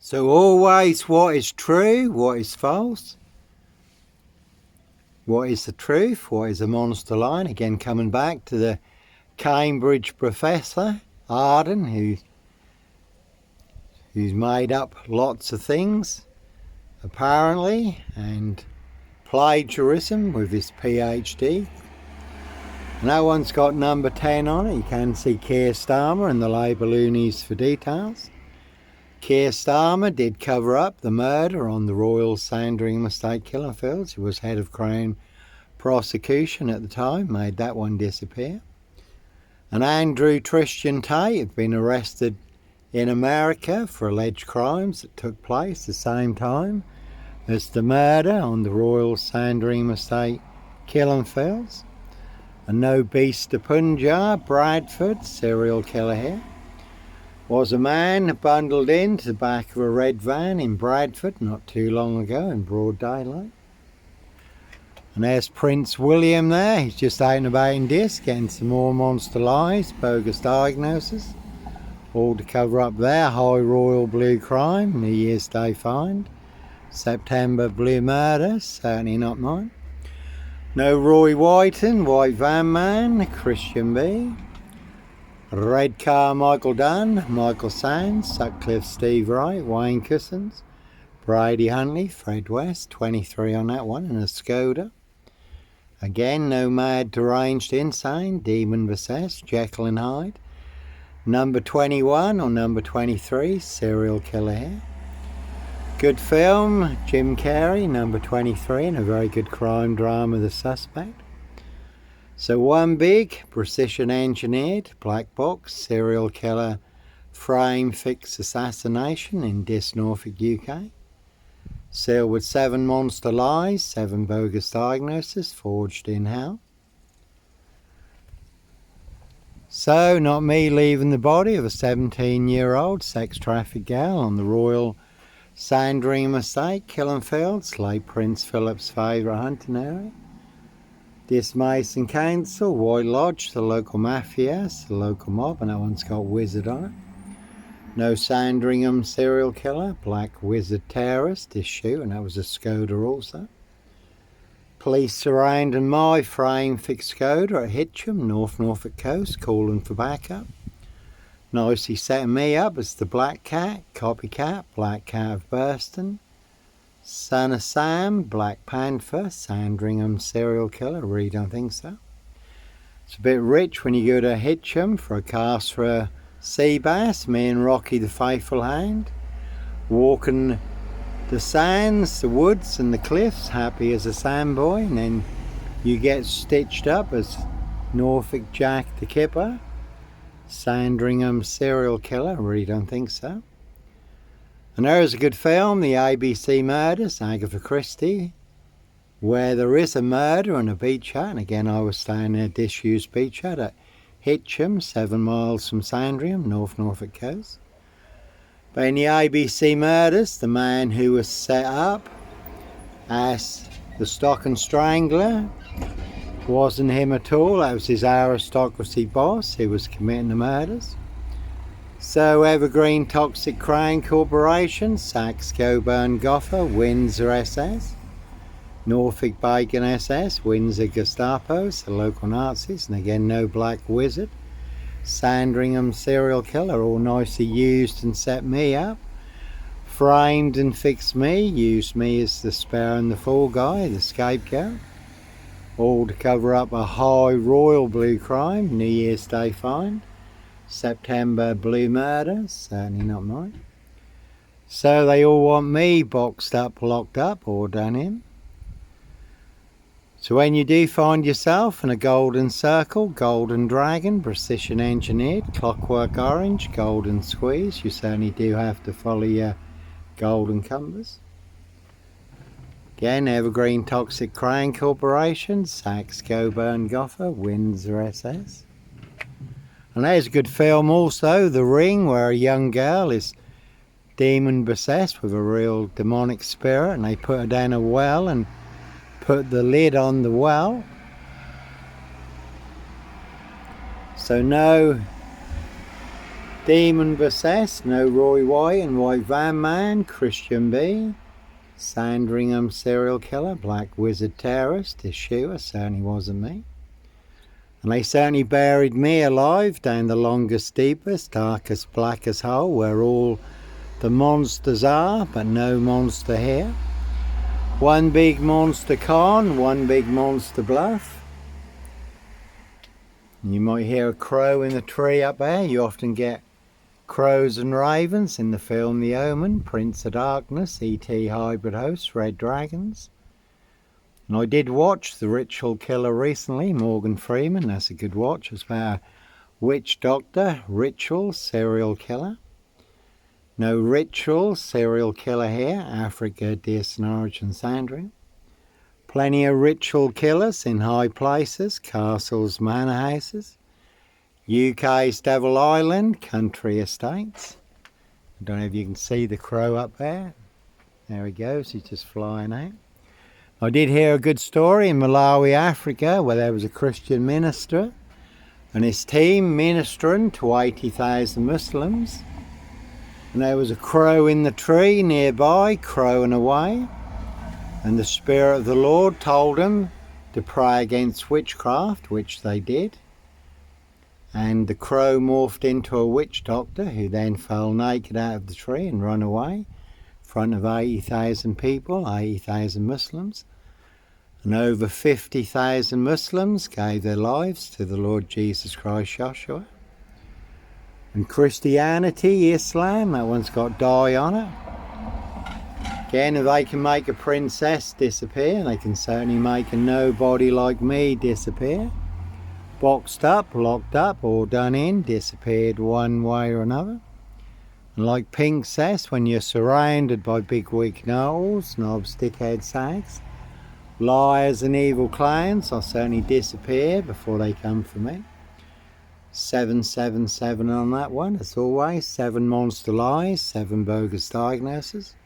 So always what is true, what is false, what is the truth, what is a monster line. Again, coming back to the Cambridge professor, Arden, who's made up lots of things, apparently, and plagiarism with his PhD. No one's got number 10 on it. You can see Keir Starmer and the Labour loonies for details. Keir Starmer did cover up the murder on the Royal Sandringham estate killing fields. He was head of Crown prosecution at the time, made that one disappear. And Andrew Christian Tate had been arrested in America for alleged crimes that took place the same time as the murder on the Royal Sandringham estate killing fields. And no beast of Punjab, Bradford, serial killer here, was a man bundled into the back of a red van in Bradford not too long ago in broad daylight. And there's Prince William there. He's just out and about in disc, getting some more monster lies, bogus diagnosis, all to cover up their high royal blue crime, New Year's Day find, September blue murder, certainly not mine. No Roy Whiten, White Van Man, Christian B. Red Car Michael Dunn, Michael Sands, Sutcliffe Steve Wright, Wayne Cousins, Brady Huntley, Fred West, 23 on that one, and a Skoda. Again, no mad, deranged, insane, demon possessed, Jekyll and Hyde. Number 21 or number 23, serial killer here. Good film, Jim Carrey, number 23, and a very good crime drama, The Suspect. So one big, precision engineered, black box, serial killer, frame fix assassination in Dis, Norfolk, UK. Sealed with 7 monster lies, 7 bogus diagnoses, forged in hell. So, not me leaving the body of a 17-year-old sex trafficked girl on the Royal Sandringham estate, killing fields, late Prince Philip's favourite hunting area. This Mason Council, White Lodge, the local mafia, the local mob, and that one's got Wizard on it. No Sandringham serial killer, Black Wizard terrorist, this shoe, and that was a Skoda also. Police surrounding my frame fixed Skoda at Hitcham, North Norfolk coast, calling for backup. Nicely setting me up as the Black Cat, copycat, Black Cat of Burston. Son of Sam, Black Panther, Sandringham serial killer, really don't think so. It's a bit rich when you go to Hitcham for a cast for a sea bass, me and Rocky the Faithful Hound, walking the sands, the woods and the cliffs, happy as a sandboy, and then you get stitched up as Norfolk Jack the Kipper, Sandringham serial killer, really don't think so. And there's a good film, The ABC Murders, Agatha Christie, where there is a murder and a beach hut. And again, I was staying in a disused beach hut at Hitcham, 7 miles from Sandringham, North Norfolk coast. But in the ABC Murders, the man who was set up as the Stock and Strangler wasn't him at all. That was his aristocracy boss who was committing the murders. So Evergreen Toxic Crown Corporation, Saxe Coburn Gotha, Windsor SS, Norfolk Bacon SS, Windsor Gestapos, the local Nazis, and again no Black Wizard. Sandringham serial killer, all nicely used and set me up. Framed and fixed me, used me as the spare and the fall guy, the scapegoat. All to cover up a high royal blue crime, New Year's Day find. September blue murder, certainly not mine. So they all want me boxed up, locked up, or done in. So when you do find yourself in a golden circle, golden dragon, precision engineered, clockwork orange, golden squeeze, you certainly do have to follow your golden compass. Again, Evergreen Toxic Crown Corporation, Saxe Coburn Gotha, Windsor SS. And there's a good film also, The Ring, where a young girl is demon possessed with a real demonic spirit, and they put her down a well and put the lid on the well. So no Demon Possessed, No Roy White and White Van Man, Christian B. Sandringham Serial Killer, Black Wizard Terrorist, this shooter certainly wasn't me. And they certainly buried me alive down the longest, deepest, darkest, blackest hole where all the monsters are, but no monster here. One big monster con, one big monster bluff. You might hear a crow in the tree up there. You often get crows and ravens in the film The Omen, Prince of Darkness, E.T. Hybrid Hosts, Red Dragons. And I did watch The Ritual Killer recently, Morgan Freeman. That's a good watch. It's about a witch doctor, ritual, serial killer. No ritual, serial killer here, Africa, Norfolk and Sandringham. Plenty of ritual killers in high places, castles, manor houses. UK's Devil Island, country estates. I don't know if you can see the crow up there. There he goes, he's just flying out. I did hear a good story in Malawi, Africa, where there was a Christian minister and his team ministering to 80,000 Muslims. And there was a crow in the tree nearby, crowing away. And the Spirit of the Lord told them to pray against witchcraft, which they did. And the crow morphed into a witch doctor who then fell naked out of the tree and ran away in front of 80,000 people, 80,000 Muslims. And over 50,000 Muslims gave their lives to the Lord Jesus Christ, Joshua. And Christianity, Islam, that one's got dye on it. Again, if they can make a princess disappear, they can certainly make a nobody like me disappear. Boxed up, locked up, or done in, disappeared one way or another. And like Pink says, when you're surrounded by big weak knolls, knobs, dickhead sags, liars and evil clowns, I'll certainly disappear before they come for me. 777 on that one, as always. 7 monster lies, 7 bogus diagnoses.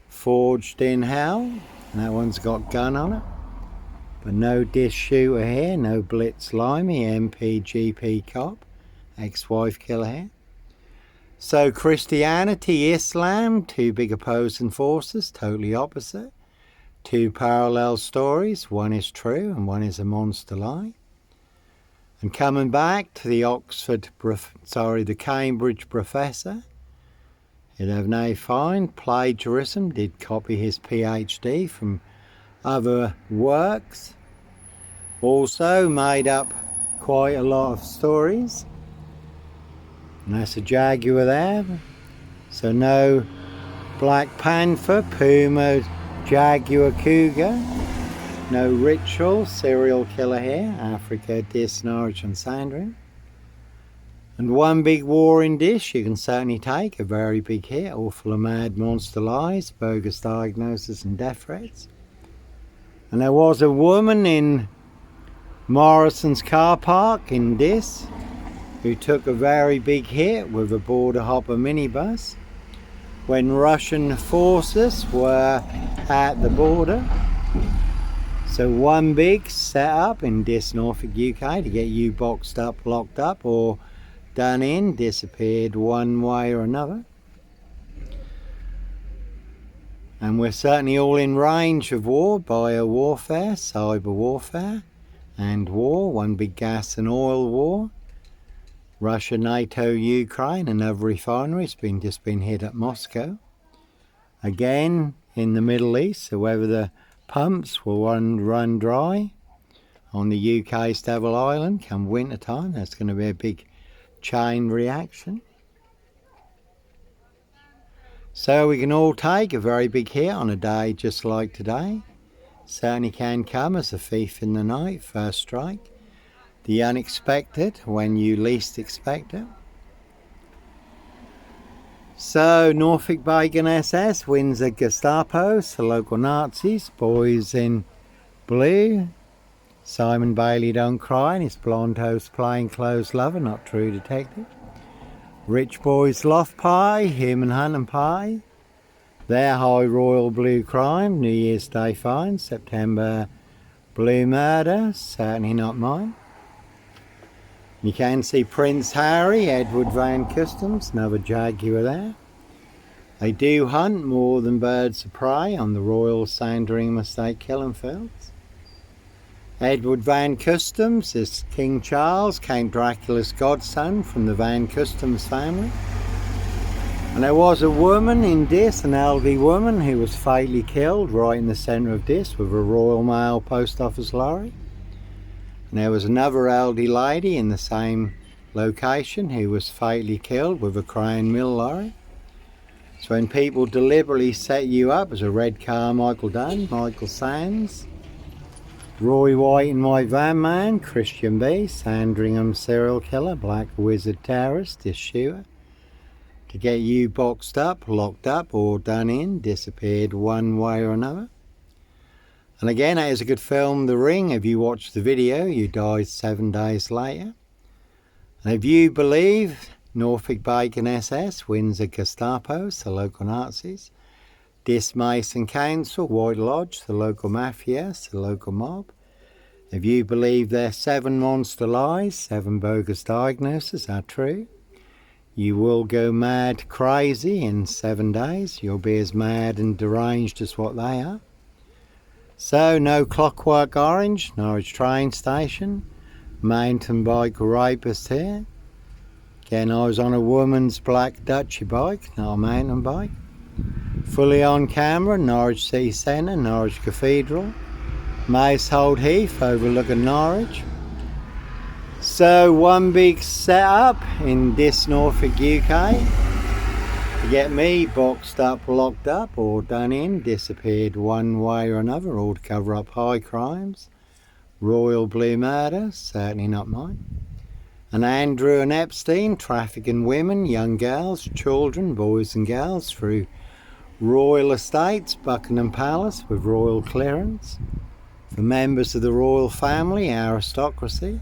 Forged in hell, and that one's got gun on it. But no dish shooter here, no blitz limey, MP, GP cop, ex-wife killer here. So Christianity, Islam, 2 big opposing forces, totally opposite. 2 parallel stories, one is true and one is a monster lie. And coming back to the the Cambridge professor, he'd have no fine plagiarism, did copy his PhD from other works. Also made up quite a lot of stories. And that's a jaguar there. So no Black Panther, Puma, Jaguar, Cougar. No ritual, serial killer here, Africa, Norfolk and Sandringham. And one big warring dish you can certainly take, a very big hit, all full of mad monster lies, bogus diagnosis and death threats. And there was a woman in Morrison's car park in Dis who took a very big hit with a border hopper minibus when Russian forces were at the border. So one big setup in Dis, Norfolk, UK to get you boxed up, locked up, or done in, disappeared one way or another. And we're certainly all in range of war, bio warfare, cyber warfare, and war, one big gas and oil war. Russia, NATO, Ukraine, another refinery has just been hit at Moscow. Again, in the Middle East, so whether the pumps will run dry on the UK's Devil Island come winter time, that's going to be a big chain reaction. So we can all take a very big hit on a day just like today. Certainly can come as a thief in the night, first strike. The unexpected when you least expect it. So Norfolk Bacon SS wins at Gestapo, so local Nazis, boys in blue. Simon Bailey don't cry and his blonde host plainclothes lover, not true detective. Rich boys loft pie, human hunting pie. Their high royal blue crime, New Year's Day fine, September blue murder, certainly not mine. You can see Prince Harry, Edward Van Customs, another Jaguar there. They do hunt more than birds of prey on the Royal Sandringham Estate, Killenfields. Edward Van Customs is King Charles, Count Dracula's godson from the Van Customs family. And there was a woman in this, an elderly woman, who was fatally killed right in the centre of this with a Royal Mail post office lorry. And there was another elderly lady in the same location who was fatally killed with a Crown Mill lorry. So when people deliberately set you up as a Red Carmichael Dunn, Michael Sands, Roy White and White Van Man, Christian B, Sandringham serial killer, Black Wizard terrorist, shooter, to get you boxed up, locked up or done in, disappeared one way or another. And again, that is a good film, The Ring. If you watch the video, you died 7 days later. And if you believe Norfolk Bacon SS, Windsor Gestapos, the local Nazis, Dismason Council, White Lodge, the local mafias, the local mob. If you believe their 7 monster lies, 7 bogus diagnoses are true, you will go mad crazy in 7 days. You'll be as mad and deranged as what they are. So, no Clockwork Orange, Norwich train station, mountain bike rapist here. Again, I was on a woman's black Dutchy bike, not a mountain bike. Fully on camera, Norwich City Centre, Norwich Cathedral, Mousehold Heath overlooking Norwich. So one big setup in this Norfolk, UK, to get me boxed up, locked up or done in, disappeared one way or another, all to cover up high crimes, royal blue murder, certainly not mine. And Andrew and Epstein trafficking women, young girls, children, boys and girls through royal estates, Buckingham Palace with royal clearance, for members of the royal family, aristocracy,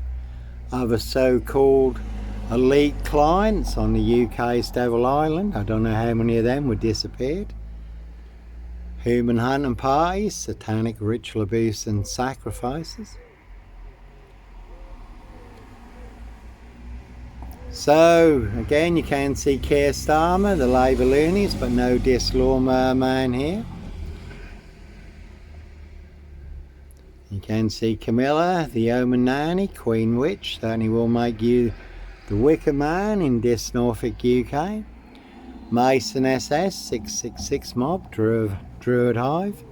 other so-called elite clients on the UK's Devil Island. I don't know how many of them were disappeared. Human hunting parties, satanic ritual abuse and sacrifices. So, again, you can see Keir Starmer, the Labour loonies, but no Dis Lawnmower Man here. You can see Camilla, the Omen Nanny, Queen Witch, certainly will make you the Wicker Man in this Norfolk, UK. Mason SS, 666 Mob, Druid Hive.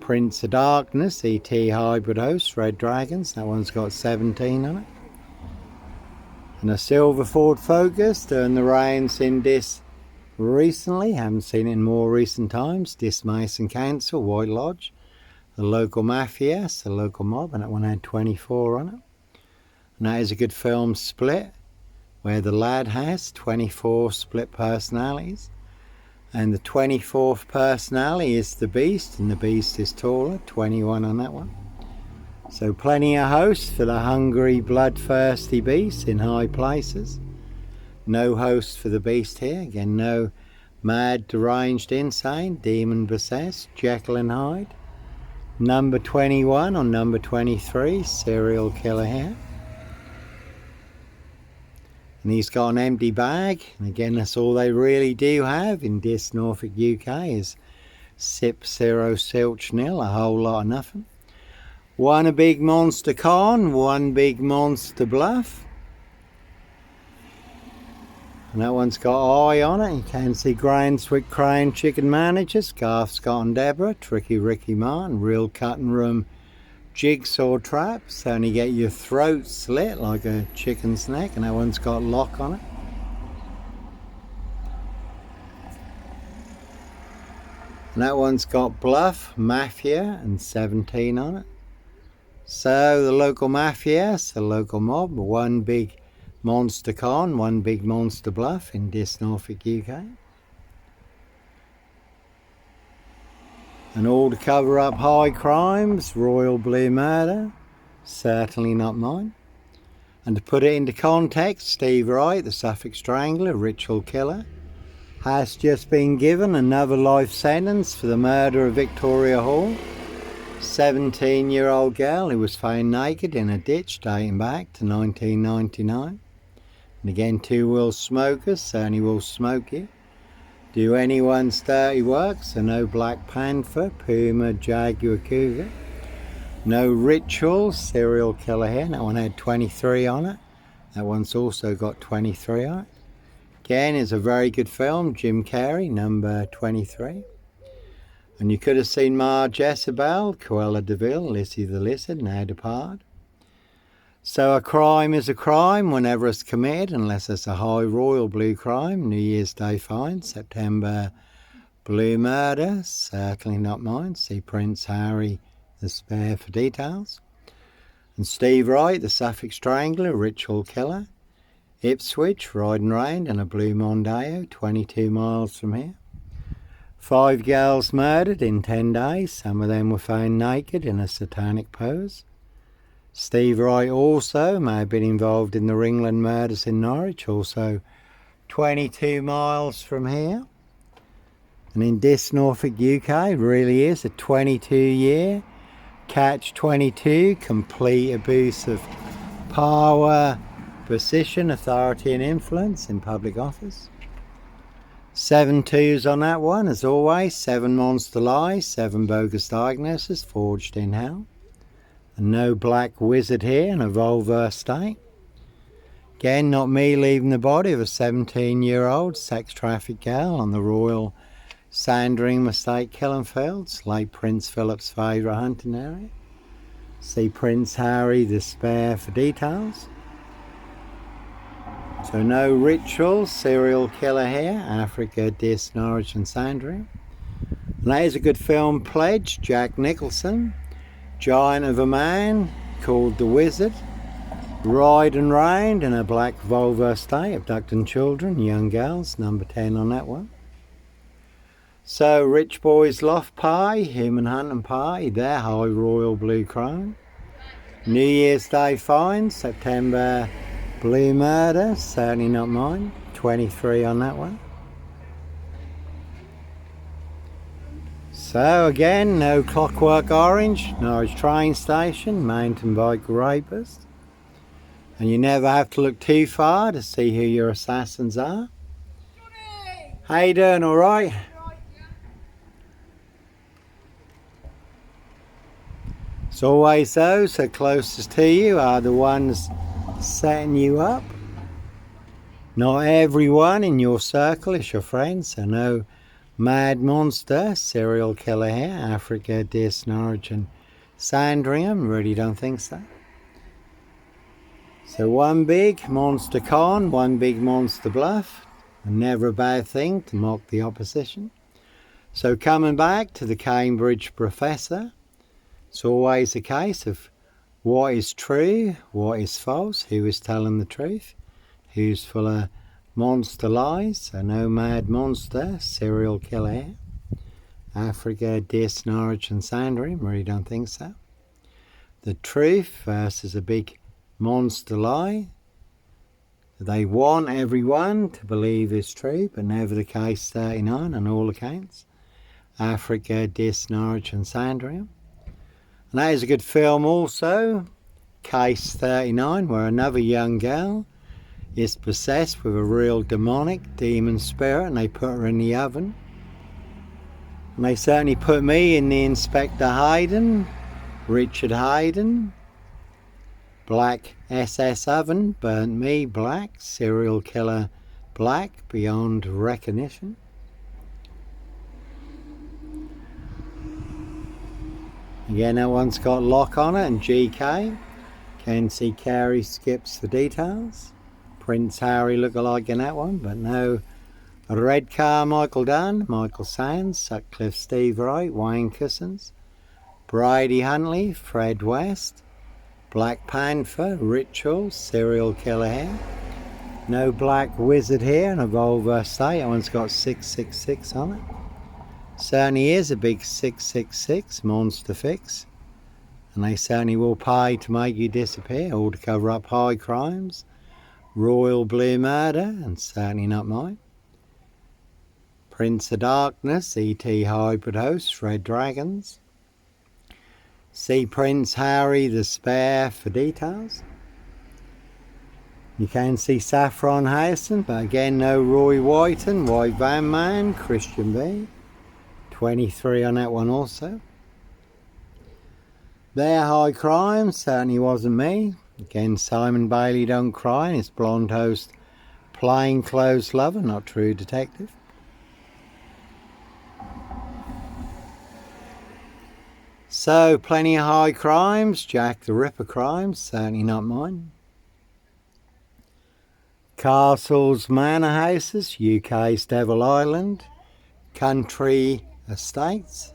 Prince of Darkness, ET Hybrid Host, Red Dragons, that one's got 17 on it. And a silver Ford Focus, doing the reins in this recently, haven't seen it in more recent times. This Mason Council, White Lodge, the local mafias, the local mob, and that one had 24 on it. And that is a good film, Split, where the lad has 24 split personalities. And the 24th personality is the Beast, and the Beast is taller, 21 on that one. So plenty of hosts for the hungry, bloodthirsty beast in high places. No host for the Beast here. Again, no mad, deranged, insane, demon possessed, Jekyll and Hyde. Number 21 on number 23, serial killer here. And he's got an empty bag. And again, that's all they really do have in this Norfolk, UK is sip, zero, silch, nil, a whole lot of nothing. One a big monster con, one big monster bluff. And that one's got eye on it. You can see Grainswick Crane Chicken Managers, Garth Scott and Deborah, Tricky Ricky Martin, Real Cutting Room Jigsaw Traps. Only get your throat slit like a chicken's neck, and that one's got lock on it. And that one's got Bluff, Mafia and 17 on it. So the local mafias, the local mob, one big monster con, one big monster bluff in this Norfolk, UK. And all to cover up high crimes, royal blue murder, certainly not mine. And to put it into context, Steve Wright, the Suffolk Strangler, ritual killer, has just been given another life sentence for the murder of Victoria Hall, 17-year-old girl who was found naked in a ditch dating back to 1999. And again, 2-wheel smokers, certainly will smoke you. Do anyone's dirty work, so no Black Panther, Puma, Jaguar, Cougar. No Ritual, serial killer here. That one had 23 on it. That one's also got 23 on it. Again, it's a very good film, Jim Carrey, number 23. And you could have seen Ma Jezebel, Cruella de Vil, Lizzie the Lizard, now depart. So a crime is a crime whenever it's committed, unless it's a high royal blue crime. New Year's Day fine, September blue murder, certainly not mine. See Prince Harry, the Spare for details. And Steve Wright, the Suffolk Strangler, Ritual Killer. Ipswich, riding round in a blue Mondeo, 22 miles from here. 5 girls murdered in 10 days. Some of them were found naked in a satanic pose. Steve Wright also may have been involved in the Ringland murders in Norwich, also 22 miles from here. And in this Norfolk, UK, really is a 22-year catch-22, complete abuse of power, position, authority and influence in public office. 7 2s on that one, as always. 7 monster lies, 7 bogus diagnoses forged in hell. And no black wizard here in a vulvar state. Again, not me leaving the body of a 17-year-old sex trafficked girl on the Royal Sandringham estate, Killenfields, late Prince Philip's favourite hunting area. See Prince Harry, the Spare for details. So no Ritual, serial killer here, Africa, Dis, Norwich and Sandringham. And that is a good film, Pledge, Jack Nicholson. Giant of a man called the Wizard. Ride and round in a black Volvo state, abducting children, young girls, number 10 on that one. So Rich Boys Loft Party, Human Hunting Party, their high royal blue crime. New Year's Day fine, September blue murder, certainly not mine, 23 on that one. So again, no Clockwork Orange, Norwich train station, mountain bike rapist. And you never have to look too far to see who your assassins are. Johnny! How you doing, alright? Right, yeah. It's always those that are closest to you are the ones setting you up. Not everyone in your circle is your friend, so no mad monster, serial killer here, Africa, Dis, Norwich and Sandringham, really don't think so. So one big monster con, one big monster bluff, and never a bad thing to mock the opposition. So coming back to the Cambridge professor, it's always a case of what is true, what is false, who is telling the truth, who's full of monster lies. So no mad monster, serial killer here, Africa, Dis, Norwich and Sandringham, really don't think so. The truth versus a big monster lie. They want everyone to believe is true, but never the case 39 on all accounts. Africa, Dis, Norwich and Sandringham. And that is a good film also, Case 39, where another young girl is possessed with a real demonic demon spirit and they put her in the oven. And they certainly put me in the Inspector Hayden, Richard Hayden, black SS oven, burnt me black, serial killer black, beyond recognition. Again, that one's got lock on it and GK. Can see Carey skips for details. Prince Harry lookalike in that one, but no Red Car Michael Dunn, Michael Sands, Sutcliffe Steve Wright, Wayne Cousins, Brady Huntley, Fred West, Black Panther, Ritual, serial killer here. No black wizard here in a Volvo state. That one's got 666 on it. Certainly is a big 666 monster fix. And they certainly will pay to make you disappear, or to cover up high crimes. Royal blue murder, and certainly not mine. Prince of Darkness, E.T. Hybrid Host, Red Dragons. See Prince Harry, the Spare for details. You can see Saffron Housen, but again no Roy Whiten, White Van Man, Christian B. 23 on that one also. There, High Crime, certainly wasn't me. Again, Simon Bailey Don't Cry, and his blonde host, Plainclothes Lover, not True Detective. So, plenty of high crimes. Jack the Ripper crimes, certainly not mine. Castles, Manor Houses, UK's Devil Island, Country Estates.